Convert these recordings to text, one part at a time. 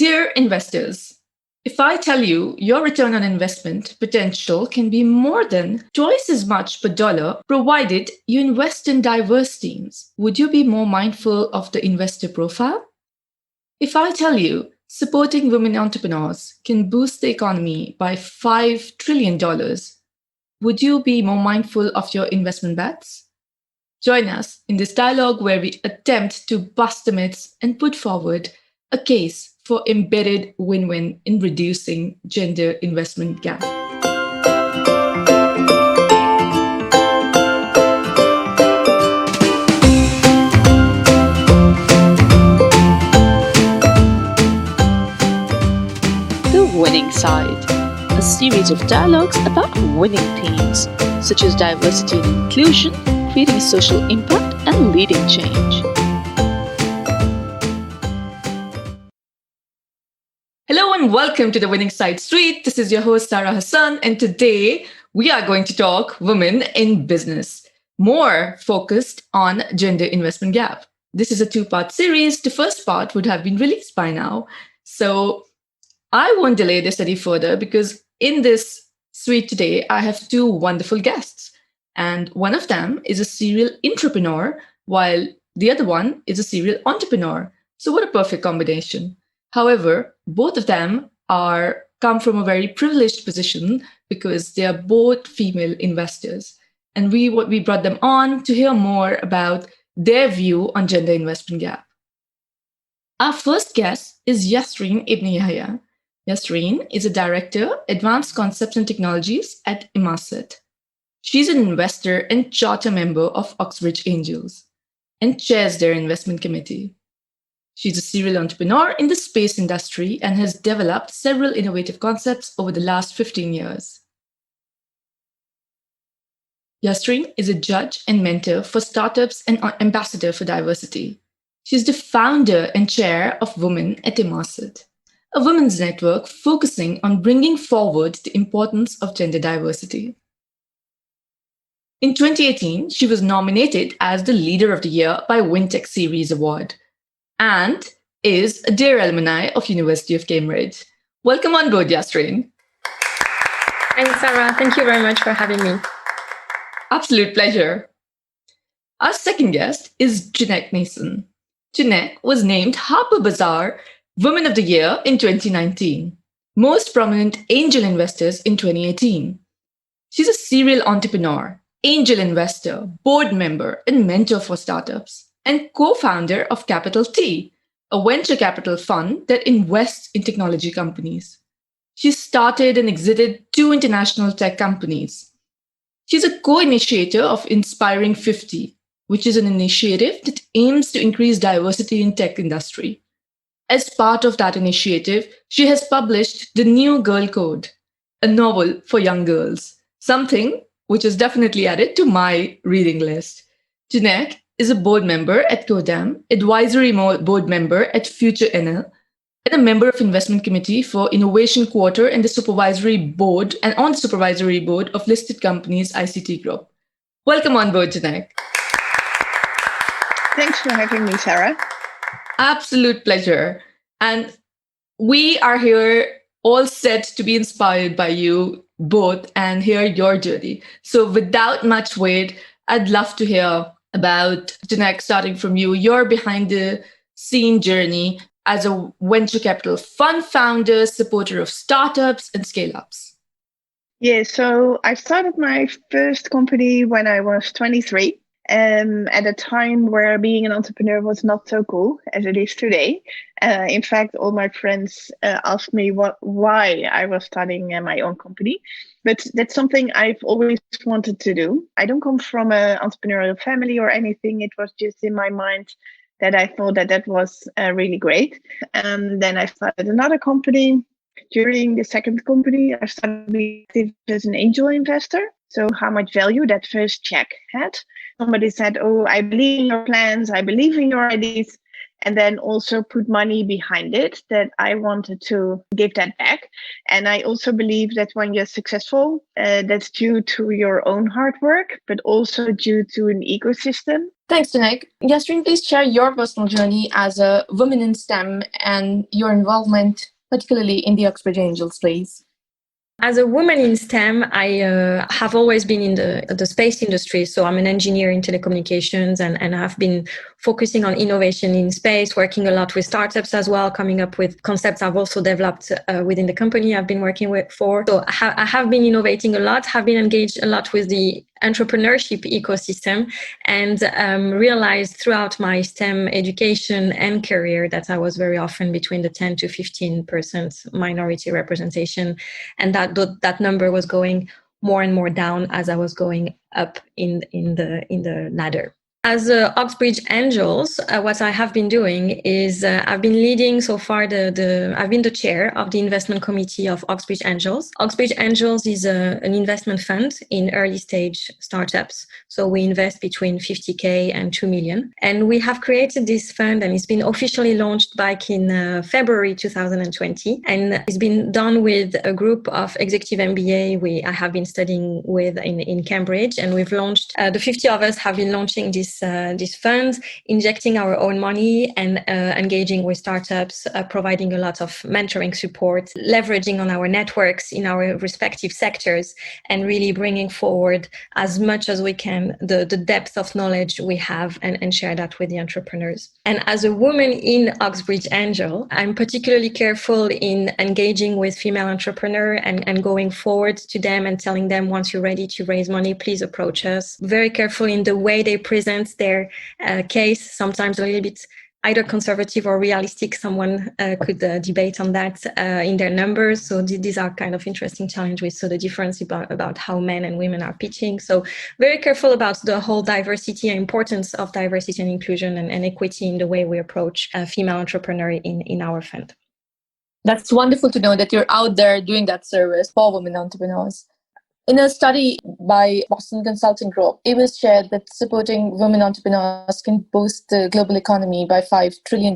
Dear investors, if I tell you your return on investment potential can be more than twice as much per dollar provided you invest in diverse teams, would you be more mindful of the investor profile? If I tell you supporting women entrepreneurs can boost the economy by $5 trillion, would you be more mindful of your investment bets? Join us in this dialogue where we attempt to bust the myths and put forward a case for embedded win-win in reducing gender investment gap. The Winning Side, a series of dialogues about winning themes such as diversity and inclusion, creating social impact, and leading change. Hello and welcome to the Winning Side Suite. This is your host, Sara Hasan, and today we are going to talk women in business, more focused on gender investment gap. This is a two-part series. The first part would have been released by now. So I won't delay this any further because in this suite today, I have two wonderful guests. And one of them is a serial entrepreneur, while the other one is a serial entrepreneur. So what a perfect combination. However, both of them come from a very privileged position because they are both female investors. And we brought them on to hear more about their view on gender investment gap. Our first guest is Yasrine Ibnyahya. Yasrine is a director, Advanced Concepts and Technologies at Immarset. She's an investor and charter member of OxBridge Angels and chairs their investment committee. She's a serial entrepreneur in the space industry and has developed several innovative concepts over the last 15 years. Yasrine is a judge and mentor for startups and ambassador for diversity. She's the founder and chair of Women at Immarset, a women's network focusing on bringing forward the importance of gender diversity. In 2018, she was nominated as the Leader of the Year by WinTech Series Award, and is a dear alumni of University of Cambridge. Welcome on board, Yasrine. Thanks, Sarah. Thank you very much for having me. Absolute pleasure. Our second guest is Jeanette Mason. Janneke was named Harper Bazaar Women of the Year in 2019, Most Prominent Angel Investors in 2018. She's a serial entrepreneur, angel investor, board member, and mentor for startups, and co-founder of CapitalT, a venture capital fund that invests in technology companies. She started and exited 2 international tech companies. She's a co-initiator of Inspiring 50, which is an initiative that aims to increase diversity in tech industry. As part of that initiative, she has published The New Girl Code, a novel for young girls, something which is definitely added to my reading list. Janneke is a board member at Codam, advisory board member at Future NL, and a member of investment committee for Innovation Quarter and the supervisory board of listed companies ICT Group. Welcome on board, Janneke. Thanks for having me, Sarah. Absolute pleasure. And we are here all set to be inspired by you both and hear your journey. So without much wait, I'd love to hear about, Janneke, starting from you, your behind the scene journey as a venture capital fund founder, supporter of startups and scale-ups. Yeah, so I started my first company when I was 23. At a time where being an entrepreneur was not so cool as it is today. In fact, all my friends asked me why I was starting my own company. But that's something I've always wanted to do. I don't come from an entrepreneurial family or anything. It was just in my mind that I thought that was really great. And then I started another company. During the second company, I started as an angel investor. So how much value that first check had. Somebody said, oh, I believe in your plans. I believe in your ideas. and then also put money behind it, that I wanted to give that back. And I also believe that when you're successful, that's due to your own hard work, but also due to an ecosystem. Thanks, Janneke. Yasrine, please share your personal journey as a woman in STEM and your involvement, particularly in the OxBridge Angels, please. As a woman in STEM, I have always been in the space industry. So I'm an engineer in telecommunications and have been focusing on innovation in space, working a lot with startups as well, coming up with concepts I've also developed within the company I've been working with for. So I have been innovating a lot, have been engaged a lot with the entrepreneurship ecosystem, and realized throughout my STEM education and career that I was very often between the 10 to 15% minority representation, and that number was going more and more down as I was going up in the ladder. As OxBridge Angels, what I have been doing is I've been leading so far I've been the chair of the investment committee of OxBridge Angels. OxBridge Angels is an investment fund in early stage startups. So we invest between 50K and 2 million. And we have created this fund, and it's been officially launched back in February 2020. And it's been done with a group of executive MBA I have been studying with in Cambridge. And we've launched, the 50 of us have been launching this fund, injecting our own money and engaging with startups, providing a lot of mentoring support, leveraging on our networks in our respective sectors, and really bringing forward as much as we can the depth of knowledge we have and share that with the entrepreneurs. And as a woman in OxBridge Angel, I'm particularly careful in engaging with female entrepreneurs and going forward to them and telling them, once you're ready to raise money, please approach us. Very careful in the way they present their case, sometimes a little bit either conservative or realistic. Someone could debate on that in their numbers. So these are kind of interesting challenges. So the difference about how men and women are pitching. So very careful about the whole diversity and importance of diversity and inclusion and equity in the way we approach female entrepreneur in our fund. That's wonderful to know that you're out there doing that service for women entrepreneurs. In a study by Boston Consulting Group, it was shared that supporting women entrepreneurs can boost the global economy by $5 trillion.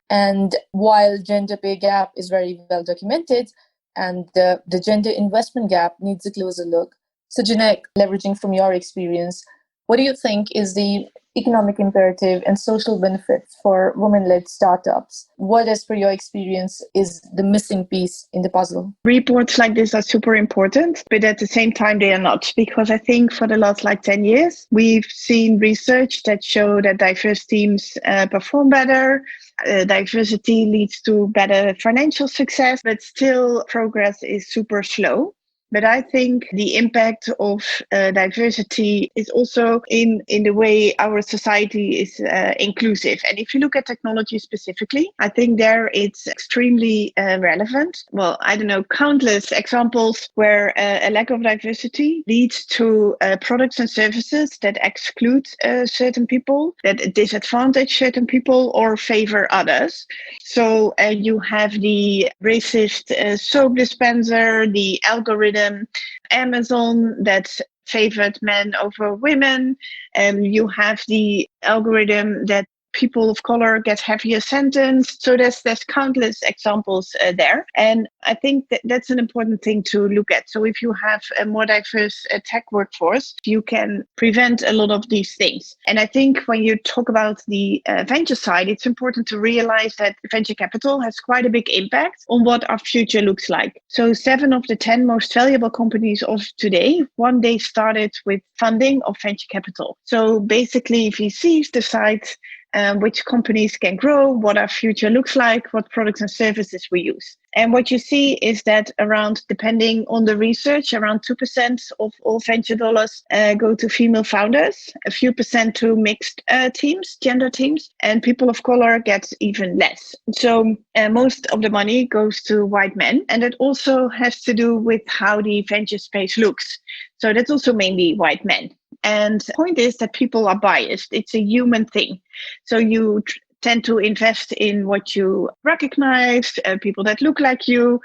And while gender pay gap is very well documented, and the gender investment gap needs a closer look. So Janneke, leveraging from your experience, what do you think is the economic imperative and social benefits for women-led startups? What, as per your experience, is the missing piece in the puzzle? Reports like this are super important, but at the same time, they are not, because I think for the last 10 years, we've seen research that show that diverse teams perform better. Diversity leads to better financial success, but still progress is super slow. But I think the impact of diversity is also in the way our society is inclusive. And if you look at technology specifically, I think there it's extremely relevant. Well, I don't know, countless examples where a lack of diversity leads to products and services that exclude certain people, that disadvantage certain people or favor others. So you have the racist soap dispenser, the algorithm, Amazon that favored men over women, and you have the algorithm that people of color get heavier sentence. So there's countless examples there. And I think that's an important thing to look at. So if you have a more diverse tech workforce, you can prevent a lot of these things. And I think when you talk about the venture side, it's important to realize that venture capital has quite a big impact on what our future looks like. So 7 of the 10 most valuable companies of today, one day started with funding of venture capital. So basically VCs decide which companies can grow, what our future looks like, what products and services we use. And what you see is that depending on the research, around 2% of all venture dollars go to female founders, a few percent to mixed teams, gender teams, and people of color get even less. So most of the money goes to white men. And it also has to do with how the venture space looks. So that's also mainly white men. And the point is that people are biased. It's a human thing. So you tend to invest in what you recognize, people that look like you,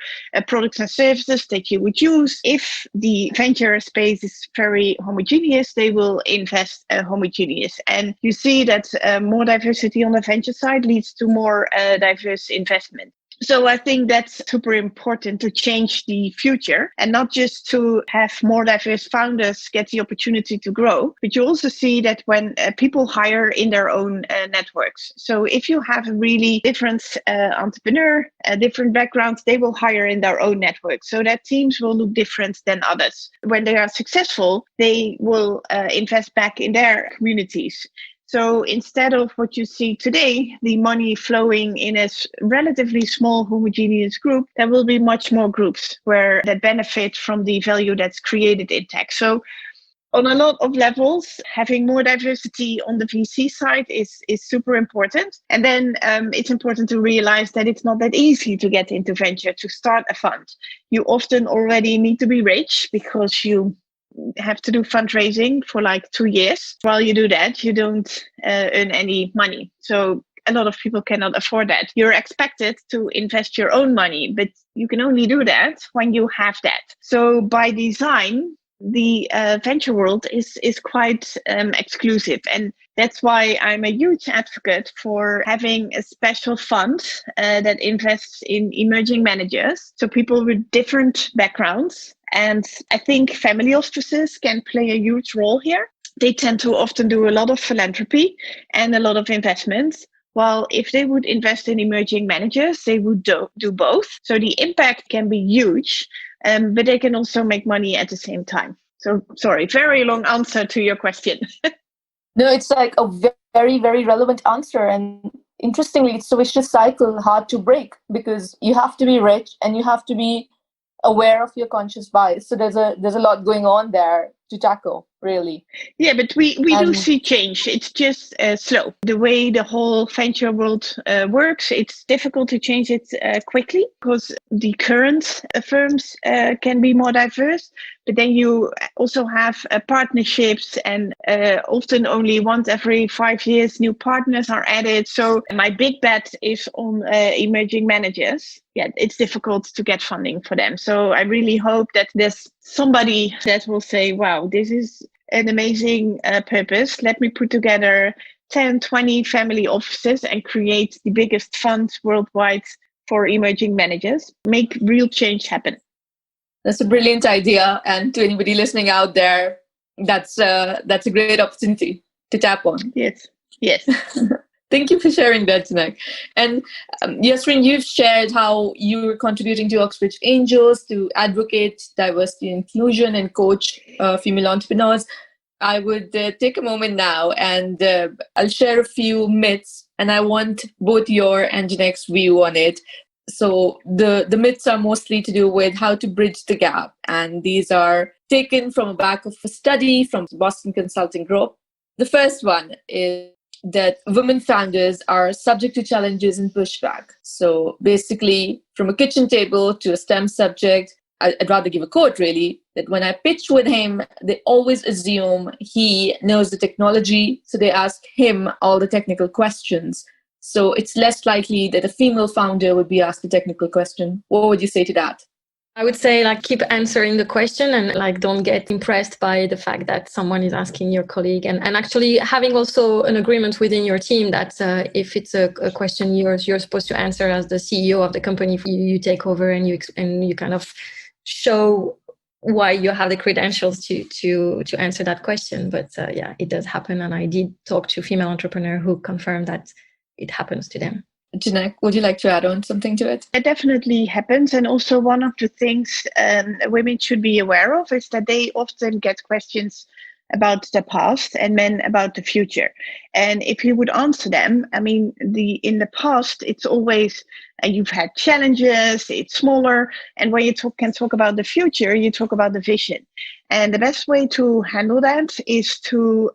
products and services that you would use. If the venture space is very homogeneous, they will invest homogeneous. And you see that more diversity on the venture side leads to more diverse investment. So I think that's super important to change the future, and not just to have more diverse founders get the opportunity to grow, but you also see that when people hire in their own networks. So if you have a really different entrepreneur, different backgrounds, they will hire in their own network. So that teams will look different than others. When they are successful, they will invest back in their communities. So instead of what you see today, the money flowing in a relatively small homogeneous group, there will be much more groups where that benefit from the value that's created in tech. So on a lot of levels, having more diversity on the VC side is super important. And then it's important to realize that it's not that easy to get into venture, to start a fund. You often already need to be rich because you have to do fundraising for like 2 years. While you do that, you don't earn any money. So a lot of people cannot afford that. You're expected to invest your own money, but you can only do that when you have that. So by design, the venture world is quite exclusive. And that's why I'm a huge advocate for having a special fund that invests in emerging managers. So people with different backgrounds. And I think family offices can play a huge role here. They tend to often do a lot of philanthropy and a lot of investments. While if they would invest in emerging managers, they would do both. So the impact can be huge, but they can also make money at the same time. So sorry, very long answer to your question. No, it's like a very, very relevant answer. And interestingly, it's a vicious cycle, hard to break, because you have to be rich and you have to be aware of your conscious bias. So there's a lot going on there to tackle, really. Yeah, but we do see change. It's just slow. The way the whole venture world works, it's difficult to change it quickly because the current firms can be more diverse. But then you also have partnerships, and often only once every 5 years new partners are added. So my big bet is on emerging managers. Yeah, it's difficult to get funding for them. So I really hope that there's somebody that will say, wow, this is an amazing purpose. Let me put together 10, 20 family offices and create the biggest fund worldwide for emerging managers. Make real change happen. That's a brilliant idea. And to anybody listening out there, that's a great opportunity to tap on. Yes. Thank you for sharing that, Janneke. And Yasrine, you've shared how you're contributing to OxBridge Angels to advocate diversity and inclusion and coach female entrepreneurs. I would take a moment now and I'll share a few myths, and I want both your and Janneke's view on it. So the myths are mostly to do with how to bridge the gap. And these are taken from the back of a study from Boston Consulting Group. The first one is that women founders are subject to challenges and pushback. So basically, from a kitchen table to a STEM subject, I'd rather give a quote really, that when I pitch with him, they always assume he knows the technology. So they ask him all the technical questions. So it's less likely that a female founder would be asked a technical question. What would you say to that? I would say keep answering the question and don't get impressed by the fact that someone is asking your colleague, and actually having also an agreement within your team that if it's a question you're supposed to answer as the CEO of the company, you take over and you kind of show why you have the credentials to answer that question. But yeah, it does happen, and I did talk to female entrepreneur who confirmed that it happens to them. Janneke, would you like to add on something to it? It definitely happens. And also one of the things women should be aware of is that they often get questions about the past and men about the future. And if you would answer them, I mean, in the past, it's always, you've had challenges, it's smaller. And when you can talk about the future, you talk about the vision. And the best way to handle that is to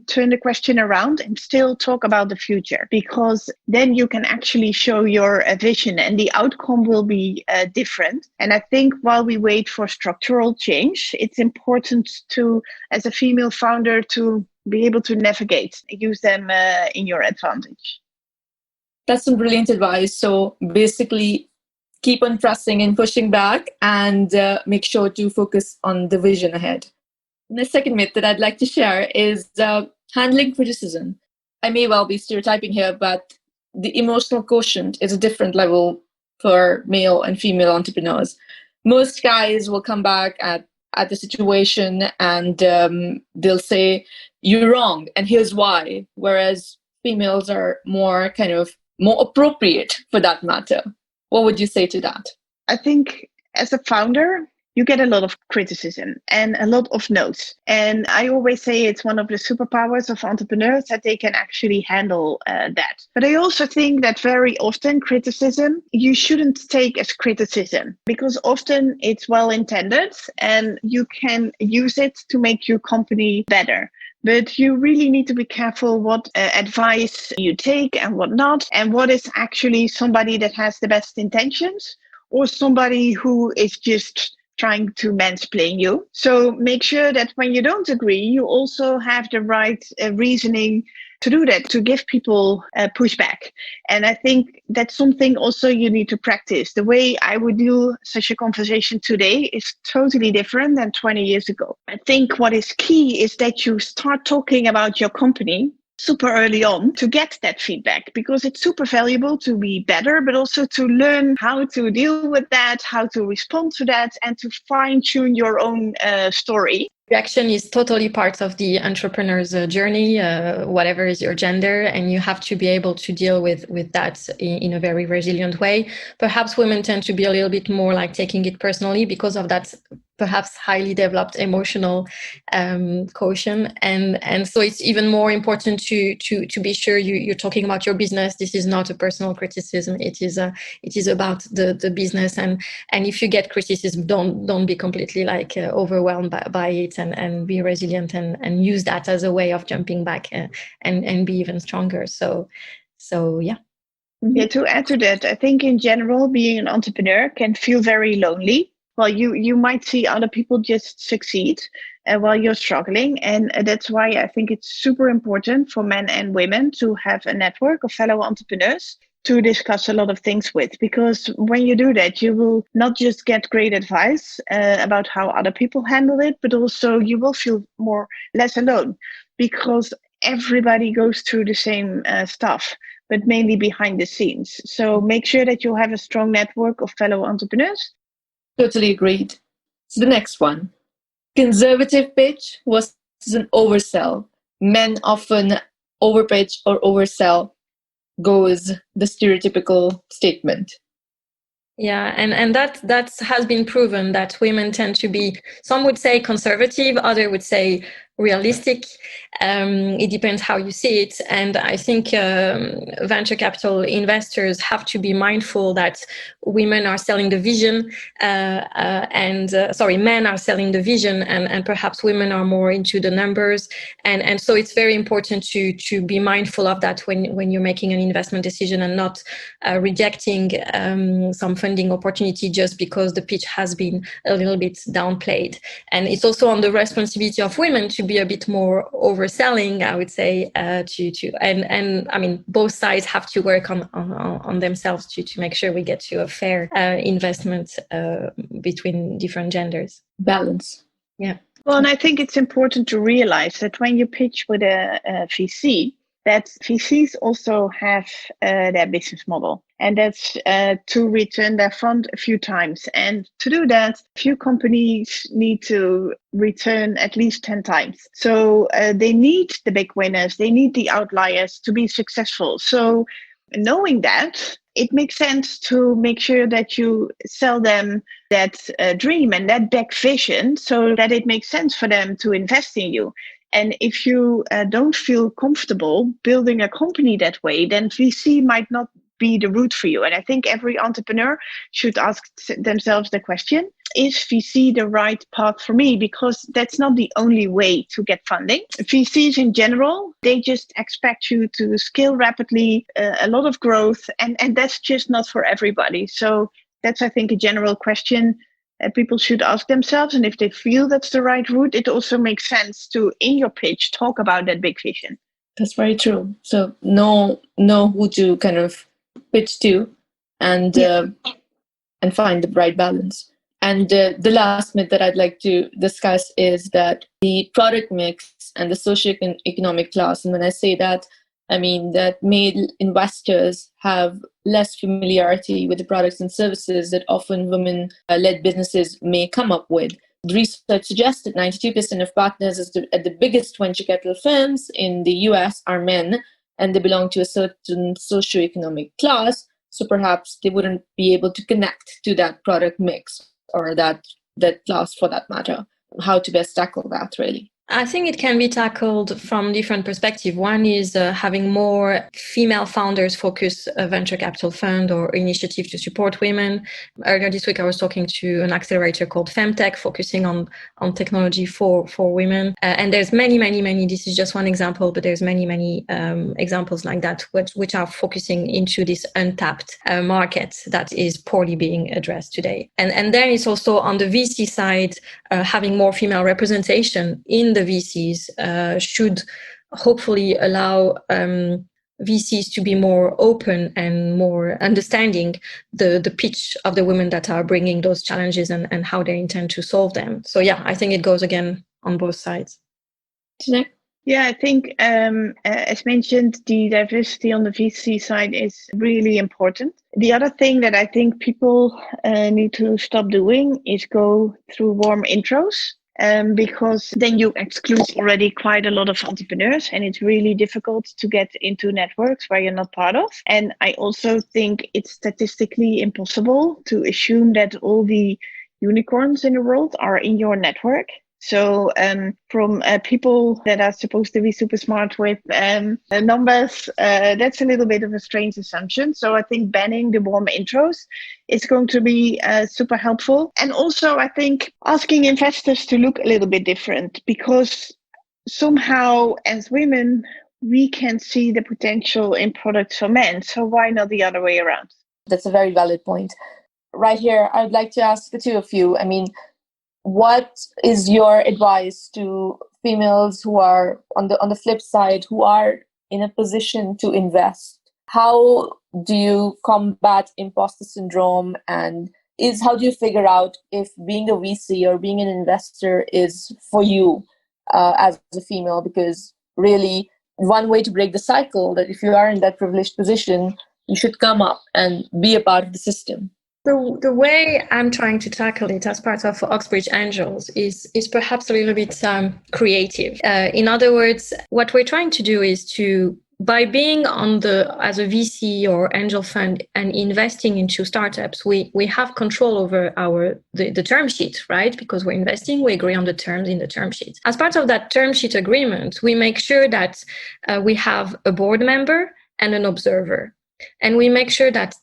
turn the question around and still talk about the future, because then you can actually show your vision and the outcome will be different. And I think while we wait for structural change, it's important to, as a female founder, to be able to navigate, use them in your advantage. That's some brilliant advice. So basically, keep on pressing and pushing back, and make sure to focus on the vision ahead. The second myth that I'd like to share is handling criticism. I may well be stereotyping here, but the emotional quotient is a different level for male and female entrepreneurs. Most guys will come back at the situation and they'll say, "You're wrong, and here's why." Whereas females are more appropriate for that matter. What would you say to that? I think as a founder, you get a lot of criticism and a lot of no's. And I always say it's one of the superpowers of entrepreneurs that they can actually handle that. But I also think that very often criticism, you shouldn't take as criticism, because often it's well intended and you can use it to make your company better. But you really need to be careful what advice you take and what not, and what is actually somebody that has the best intentions or somebody who is just trying to mansplain you. So make sure that when you don't agree, you also have the right reasoning to do that, to give people pushback. And I think that's something also you need to practice. The way I would do such a conversation today is totally different than 20 years ago. I think what is key is that you start talking about your company super early on to get that feedback, because it's super valuable to be better, but also to learn how to deal with that, how to respond to that, and to fine tune your own story. Reaction is totally part of the entrepreneur's journey, whatever is your gender, and you have to be able to deal with that in a very resilient way. Perhaps women tend to be a little bit more like taking it personally because of that perhaps highly developed emotional quotient, and so it's even more important to be sure you're talking about your business. This is not a personal criticism. It is about the business, and if you get criticism, don't be completely like overwhelmed by it, and be resilient and use that as a way of jumping back and be even stronger. So yeah. Yeah, to add to that, I think in general, being an entrepreneur can feel very lonely. Well, you might see other people just succeed while you're struggling. And that's why I think it's super important for men and women to have a network of fellow entrepreneurs to discuss a lot of things with. Because when you do that, you will not just get great advice about how other people handle it, but also you will feel less alone, because everybody goes through the same stuff, but mainly behind the scenes. So make sure that you have a strong network of fellow entrepreneurs. Totally agreed. So the next one, conservative pitch versus an oversell. Men often overpitch or oversell, goes the stereotypical statement. Yeah, and that has been proven that women tend to be, some would say conservative, others would say realistic. It depends how you see it. And I think venture capital investors have to be mindful that women are selling the vision, men are selling the vision, and perhaps women are more into the numbers. And so it's very important to be mindful of that when you're making an investment decision, and not rejecting some funding opportunity just because the pitch has been a little bit downplayed. And it's also on the responsibility of women to be a bit more overselling, I would say, and I mean, both sides have to work on themselves to make sure we get to a fair investment between different genders. Balance. Yeah. Well, and I think it's important to realize that when you pitch with a VC, that VCs also have their business model, and that's to return their fund a few times. And to do that, few companies need to return at least 10 times. So they need the big winners, they need the outliers to be successful. So knowing that, it makes sense to make sure that you sell them that dream and that big vision, so that it makes sense for them to invest in you. And if you don't feel comfortable building a company that way, then VC might not be the route for you. And I think every entrepreneur should ask themselves the question, is VC the right path for me? Because that's not the only way to get funding. VCs in general, they just expect you to scale rapidly, a lot of growth, and that's just not for everybody. So that's, I think, a general question people should ask themselves. And if they feel that's the right route, it also makes sense to, in your pitch, talk about that big vision. That's very true. So know who to kind of pitch to, and find the right balance. And the last myth that I'd like to discuss is that the product mix and the socioeconomic class. And when I say that, I mean that male investors have less familiarity with the products and services that often women-led businesses may come up with. The research suggests that 92% of partners at the biggest venture capital firms in the US are men, and they belong to a certain socioeconomic class. So perhaps they wouldn't be able to connect to that product mix or that class for that matter. How to best tackle that, really? I think it can be tackled from different perspectives. One is having more female founders focus a venture capital fund or initiative to support women. Earlier this week, I was talking to an accelerator called Femtech, focusing on technology for women. And there's many. This is just one example, but there's many examples like that, which are focusing into this untapped market that is poorly being addressed today. And then it's also on the VC side, having more female representation in the VCs should hopefully allow VCs to be more open and more understanding the pitch of the women that are bringing those challenges and how they intend to solve them. So yeah, I think it goes again on both sides. Jeanette? Yeah, I think as mentioned, the diversity on the VC side is really important. The other thing that I think people need to stop doing is go through warm intros. Because then you exclude already quite a lot of entrepreneurs, and it's really difficult to get into networks where you're not part of. And I also think it's statistically impossible to assume that all the unicorns in the world are in your network. So from people that are supposed to be super smart with numbers, that's a little bit of a strange assumption. So I think banning the warm intros is going to be super helpful. And also I think asking investors to look a little bit different, because somehow as women, we can see the potential in products for men. So why not the other way around? That's a very valid point. Right here, I'd like to ask the two of you. I mean, what is your advice to females who are on the flip side, who are in a position to invest? How do you combat imposter syndrome, and how do you figure out if being a VC or being an investor is for you as a female? Because really, one way to break the cycle, that if you are in that privileged position, you should come up and be a part of the system. The way I'm trying to tackle it as part of OxBridge Angels is perhaps a little bit creative. In other words, what we're trying to do is by being as a VC or angel fund and investing into startups, we have control over the term sheet, right? Because we're investing, we agree on the terms in the term sheet. As part of that term sheet agreement, we make sure that we have a board member and an observer. And we make sure that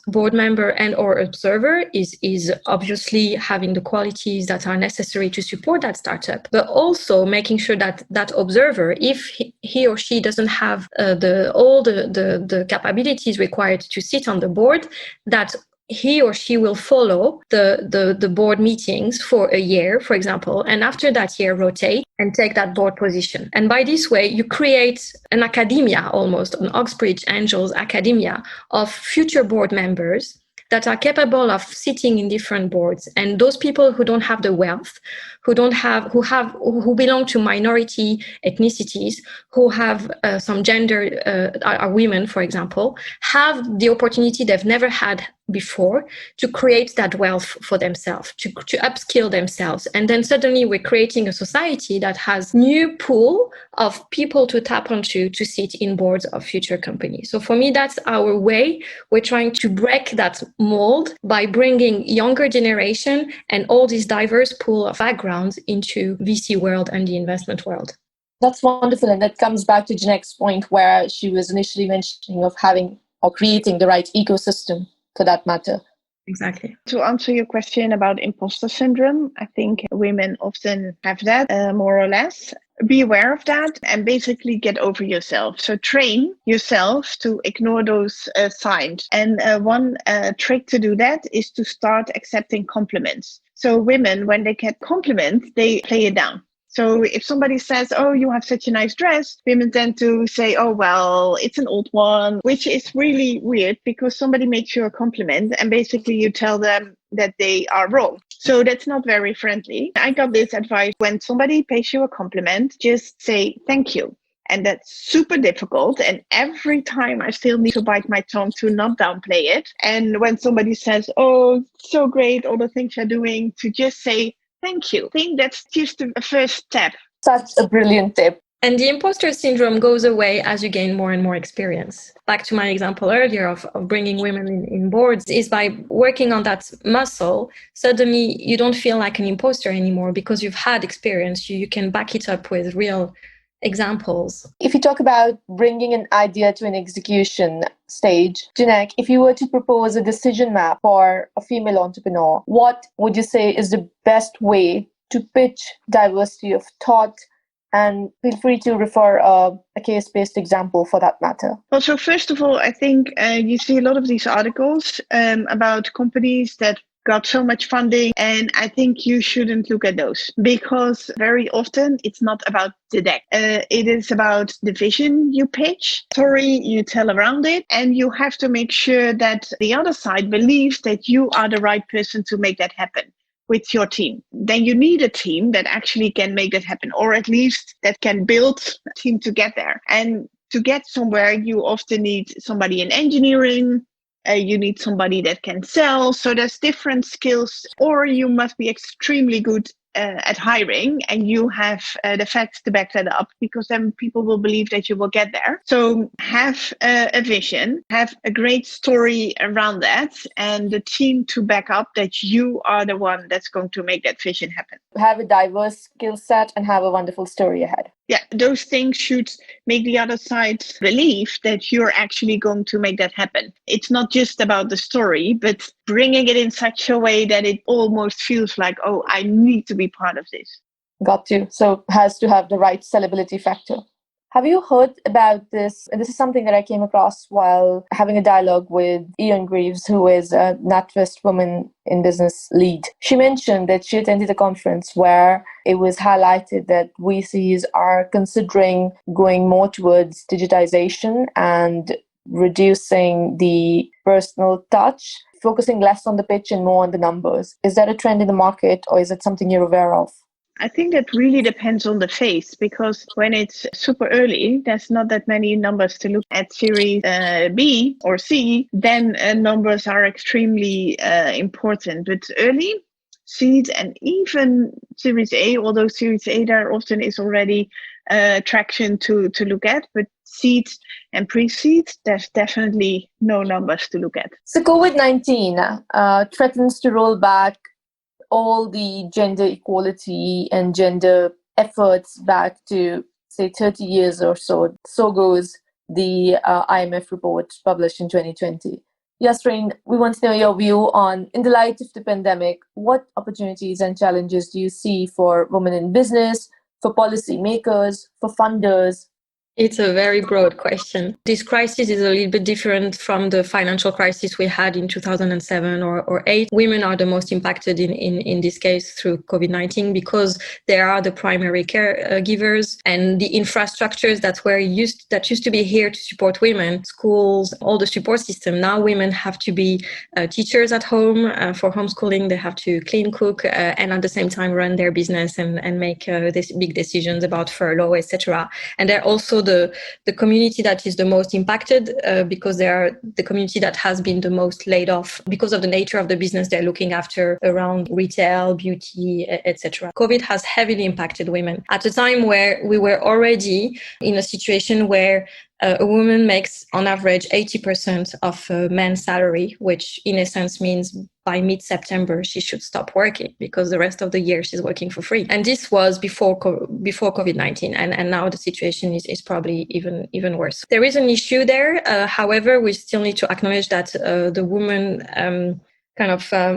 board member and or observer is obviously having the qualities that are necessary to support that startup, but also making sure that observer, if he or she doesn't have all the capabilities required to sit on the board, that he or she will follow the board meetings for a year, for example, and after that year rotate and take that board position. And by this way, you create an academia, almost an OxBridge Angels academia of future board members that are capable of sitting in different boards. And those people who don't have the wealth, who belong to minority ethnicities, who have some gender, are women, for example, have the opportunity they've never had before to create that wealth for themselves, to upskill themselves. And then suddenly we're creating a society that has new pool of people to tap onto to sit in boards of future companies. So for me, that's our way. We're trying to break that mold by bringing younger generation and all this diverse pool of backgrounds into VC world and the investment world. That's wonderful. And that comes back to Janek's point where she was initially mentioning of having or creating the right ecosystem for that matter. Exactly. To answer your question about imposter syndrome, I think women often have that, more or less. Be aware of that and basically get over yourself. So train yourself to ignore those signs. And one trick to do that is to start accepting compliments. So women, when they get compliments, they play it down. So if somebody says, oh, you have such a nice dress, women tend to say, oh, well, it's an old one, which is really weird because somebody makes you a compliment and basically you tell them that they are wrong. So that's not very friendly. I got this advice: when somebody pays you a compliment, just say thank you. And that's super difficult. And every time I still need to bite my tongue to not downplay it. And when somebody says, oh, so great, all the things you're doing, to just say thank you. I think that's just a first step. Such a brilliant tip. And the imposter syndrome goes away as you gain more and more experience. Back to my example earlier of bringing women in boards, is by working on that muscle, suddenly you don't feel like an imposter anymore because you've had experience. You can back it up with real examples. If you talk about bringing an idea to an execution stage, Janneke, if you were to propose a decision map for a female entrepreneur, what would you say is the best way to pitch diversity of thought? And feel free to refer a case-based example for that matter. Well, so first of all, I think you see a lot of these articles about companies that got so much funding, and I think you shouldn't look at those because very often it's not about the deck. It is about the vision you pitch, story you tell around it, and you have to make sure that the other side believes that you are the right person to make that happen with your team. Then you need a team that actually can make that happen, or at least that can build a team to get there. And to get somewhere, you often need somebody in engineering, you need somebody that can sell. So there's different skills, or you must be extremely good at hiring and you have the facts to back that up, because then people will believe that you will get there. So have a vision, have a great story around that, and the team to back up that you are the one that's going to make that vision happen. Have a diverse skill set and have a wonderful story ahead. Yeah, those things should make the other side believe that you're actually going to make that happen. It's not just about the story, but bringing it in such a way that it almost feels like, oh, I need to be part of this. Got you. So has to have the right sellability factor. Have you heard about this? And this is something that I came across while having a dialogue with Ian Greaves, who is a NatWest Women in Business lead. She mentioned that she attended a conference where it was highlighted that VCs are considering going more towards digitization and reducing the personal touch, focusing less on the pitch and more on the numbers. Is that a trend in the market, or is it something you're aware of? I think that really depends on the phase, because when it's super early, there's not that many numbers to look at. Series B or C, then numbers are extremely important. But early, seed, and even Series A, although Series A there often is already traction to look at, but seed and pre-seed, there's definitely no numbers to look at. So COVID-19 threatens to roll back all the gender equality and gender efforts back to, say, 30 years or so. So goes the IMF report published in 2020. Yasrine, we want to know your view on, in the light of the pandemic, what opportunities and challenges do you see for women in business, for policymakers, for funders? It's a very broad question. This crisis is a little bit different from the financial crisis we had in 2007 or 8. Women are the most impacted in this case through COVID-19 because they are the primary caregivers, and the infrastructures that used to be here to support women, schools, all the support system. Now women have to be teachers at home for homeschooling. They have to clean, cook, and at the same time run their business and make these big decisions about furlough, etc. And they're also the community that is the most impacted because they are the community that has been the most laid off because of the nature of the business they're looking after around retail, beauty, etc. COVID has heavily impacted women at a time where we were already in a situation where a woman makes on average 80% of a man's salary, which in a sense means by mid-September she should stop working because the rest of the year she's working for free. And this was before COVID-19, and now the situation is probably even worse. There is an issue there. However, we still need to acknowledge that the woman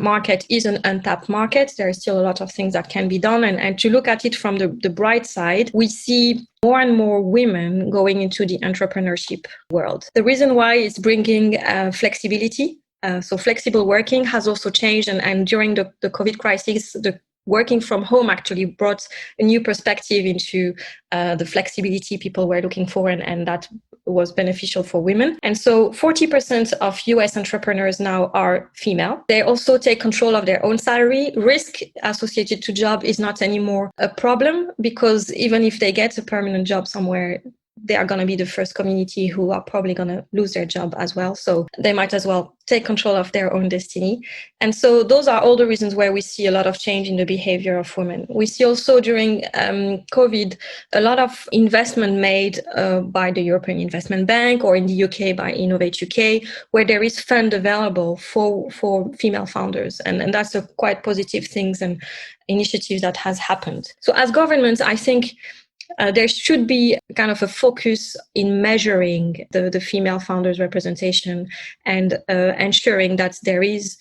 market is an untapped market. There are still a lot of things that can be done. And to look at it from the bright side, we see more and more women going into the entrepreneurship world. The reason why is bringing flexibility. So flexible working has also changed. And during the COVID crisis, the working from home actually brought a new perspective into the flexibility people were looking for, and that was beneficial for women. And so 40% of US entrepreneurs now are female. They also take control of their own salary. Risk associated to job is not anymore a problem, because even if they get a permanent job somewhere, they are going to be the first community who are probably going to lose their job as well. So they might as well take control of their own destiny. And so those are all the reasons where we see a lot of change in the behavior of women. We see also during COVID, a lot of investment made by the European Investment Bank, or in the UK by Innovate UK, where there is fund available for female founders. And that's a quite positive things and initiatives that has happened. So as governments, I think there should be kind of a focus in measuring the female founders representation and ensuring that there is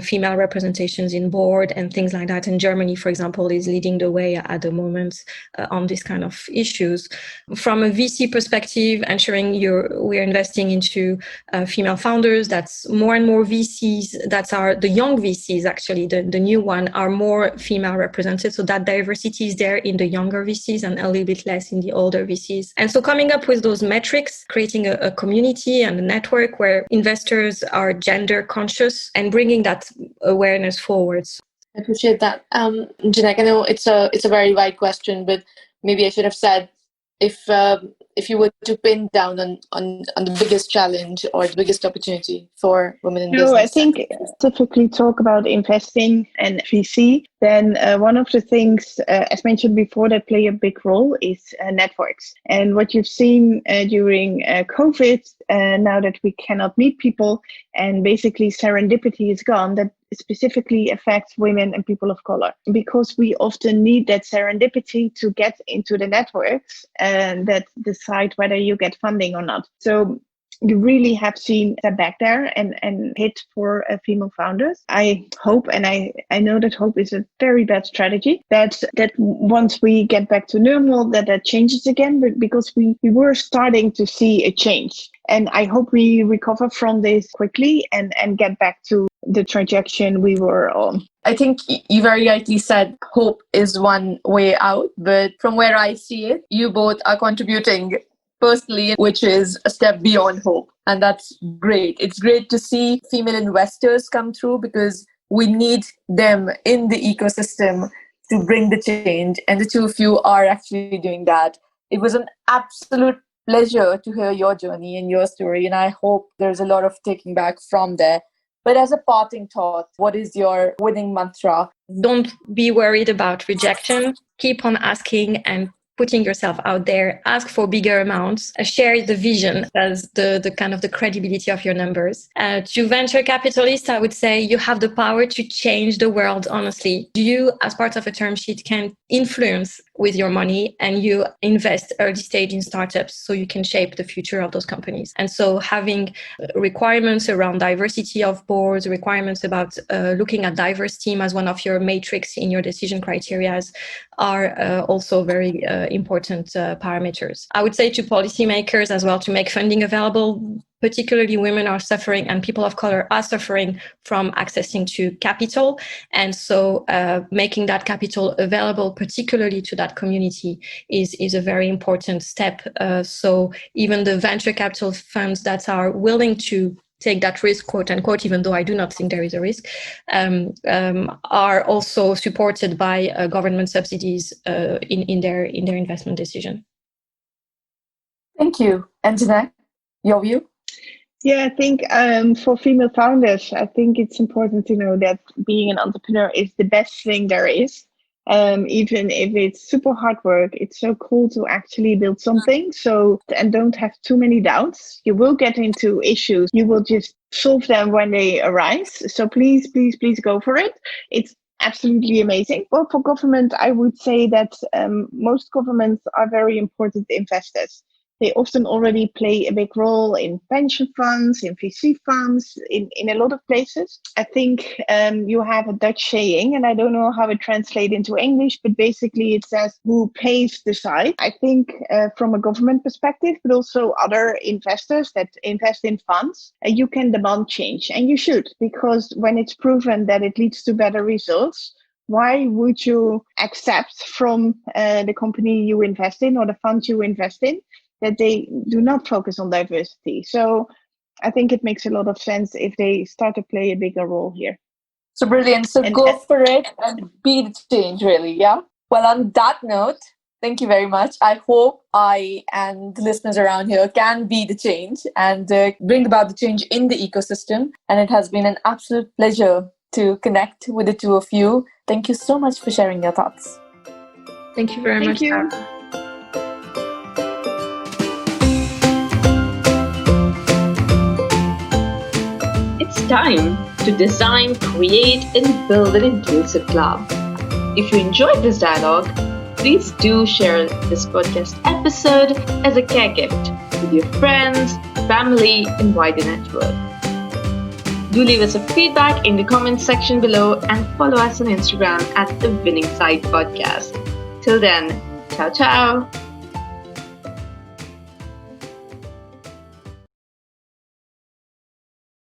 female representations in board and things like that. And Germany, for example, is leading the way at the moment on these kind of issues. From a VC perspective, ensuring we're investing into female founders. That's more and more VCs that are the young VCs, actually, the new one, are more female represented. So that diversity is there in the younger VCs and a little bit less in the older VCs. And so coming up with those metrics, creating a community and a network where investors are gender conscious and bringing that awareness forwards. I appreciate that. Janneke, I know it's a very wide question, but maybe I should have said, if you were to pin down on the biggest challenge or the biggest opportunity for women in business. I think typically talk about investing and VC, then one of the things, as mentioned before, that play a big role is networks. And what you've seen during COVID, now that we cannot meet people and basically serendipity is gone, that specifically affects women and people of color, because we often need that serendipity to get into the networks and that decide whether you get funding or not. So you really have seen that back there and hit for female founders. I hope, and I know that hope is a very bad strategy, that once we get back to normal, that changes again, but because we were starting to see a change. And I hope we recover from this quickly and get back to the trajectory we were on. I think you very rightly said hope is one way out, but from where I see it, you both are contributing personally, which is a step beyond hope. And that's great. It's great to see female investors come through, because we need them in the ecosystem to bring the change. And the two of you are actually doing that. It was an absolute pleasure to hear your journey and your story. And I hope there's a lot of taking back from there. But as a parting thought, what is your winning mantra? Don't be worried about rejection. Keep on asking and putting yourself out there. Ask for bigger amounts. Share the vision as the kind of the credibility of your numbers. To venture capitalists, I would say you have the power to change the world, honestly. You, as part of a term sheet, can influence with your money, and you invest early stage in startups so you can shape the future of those companies. And so having requirements around diversity of boards, requirements about looking at diverse team as one of your matrix in your decision criteria are also very important parameters. I would say to policymakers as well to make funding available. Particularly women are suffering and people of color are suffering from accessing to capital. And so making that capital available, particularly to that community, is a very important step. So even the venture capital funds that are willing to take that risk, quote unquote, even though I do not think there is a risk, are also supported by government subsidies in their investment decision. Thank you. And Janneke, your view? Yeah, I think for female founders, I think it's important to know that being an entrepreneur is the best thing there is. Even if it's super hard work, it's so cool to actually build something. So, and don't have too many doubts. You will get into issues. You will just solve them when they arise. So please, please, please go for it. It's absolutely amazing. Well, for government, I would say that most governments are very important investors. They often already play a big role in pension funds, in VC funds, in a lot of places. I think you have a Dutch saying, and I don't know how it translates into English, but basically it says, who pays decide. I think from a government perspective, but also other investors that invest in funds, you can demand change. And you should, because when it's proven that it leads to better results, why would you accept from the company you invest in or the fund you invest in that they do not focus on diversity? So I think it makes a lot of sense if they start to play a bigger role here. So brilliant. So And- go for it and be the change, really. Yeah. Well, on that note, thank you very much. I hope I and the listeners around here can be the change and bring about the change in the ecosystem. And it has been an absolute pleasure to connect with the two of you. Thank you so much for sharing your thoughts. Thank you very much, Thank you. Sarah. It's time to design, create, and build an inclusive club. If you enjoyed this dialogue, please do share this podcast episode as a care gift with your friends, family, and wider network. Do leave us a feedback in the comments section below and follow us on Instagram at the Winning Side Podcast. Till then, ciao ciao!